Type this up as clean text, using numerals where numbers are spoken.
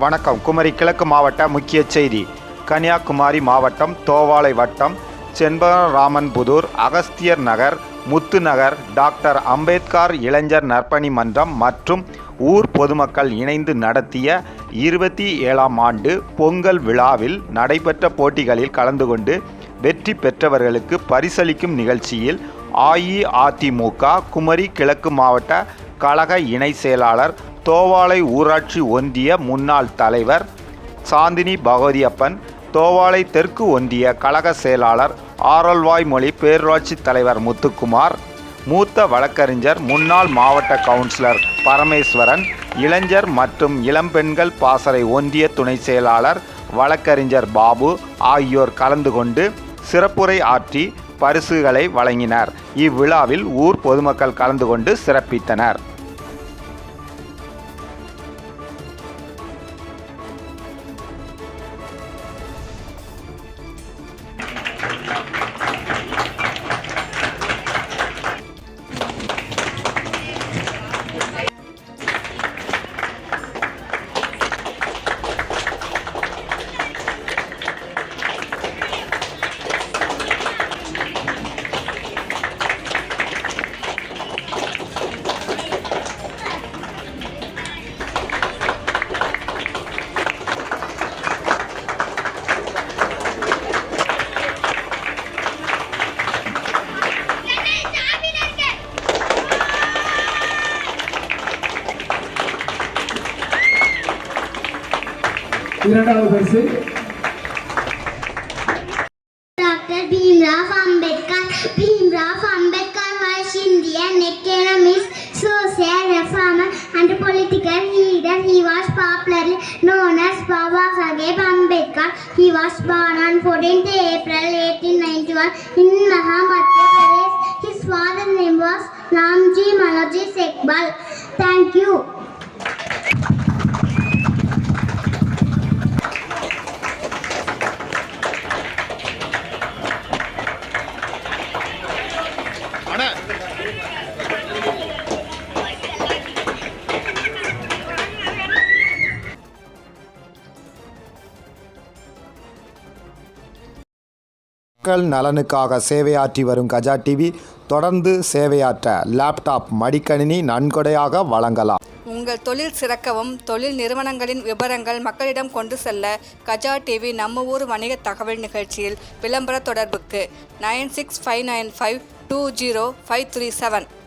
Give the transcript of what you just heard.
வணக்கம். குமரி கிழக்கு மாவட்ட முக்கிய செய்தி. கன்னியாகுமரி மாவட்டம் தோவாளை வட்டம் செண்பகராமன்புதூர், அகஸ்தியர் நகர், முத்து நகர், டாக்டர் அம்பேத்கர் இளைஞர் நற்பணி மன்றம் மற்றும் ஊர் பொதுமக்கள் இணைந்து நடத்திய 27ஆம் ஆண்டு பொங்கல் விழாவில் நடைபெற்ற போட்டிகளில் கலந்து கொண்டு வெற்றி பெற்றவர்களுக்கு பரிசளிக்கும் நிகழ்ச்சியில் அஇஅதிமுக குமரி கிழக்கு மாவட்ட கழக இணை செயலாளர், தோவாளை ஊராட்சி ஒன்றிய முன்னாள் தலைவர் சாந்தினி பகவதியப்பன், தோவாளை தெற்கு ஒன்றிய கழக செயலாளர் ஆரல்வாய்மொழி பேரூராட்சி தலைவர் முத்துக்குமார், மூத்த வழக்கறிஞர் முன்னாள் மாவட்ட கவுன்சிலர் பரமேஸ்வரன், இளைஞர் மற்றும் இளம்பெண்கள் பாசறை ஒன்றிய துணை செயலாளர் வழக்கறிஞர் பாபு ஆகியோர் கலந்து கொண்டு சிறப்புரை ஆற்றி பரிசுகளை வழங்கினர். இவ்விழாவில் ஊர் பொதுமக்கள் கலந்து கொண்டு சிறப்பித்தனர். இரண்டாவது பரிசு doctor Bhimrao Ambedkar. Bhimrao Ambedkar was Indian economist, social reformer and political leader. He was popularly known as Baba Saheb Ambedkar. He was born on 14th April 1891 in Madhya Pradesh. His father's name was Ramji Maloji Sekbal. Thank you. மக்கள் நலனுக்காக சேவையாற்றி வரும் Gaja TV தொடர்ந்து சேவையாற்ற laptop, மடிக்கணினி நன்கொடையாக வழங்கலாம். உங்கள் தொழில் சிறக்கவும் தொழில் நிறுவனங்களின் விவரங்கள் மக்களிடம் கொண்டு செல்ல கஜா டிவி நம்ம ஊர் வணிக தகவல் நிகழ்ச்சியில் விளம்பர தொடர்புக்கு 9659520537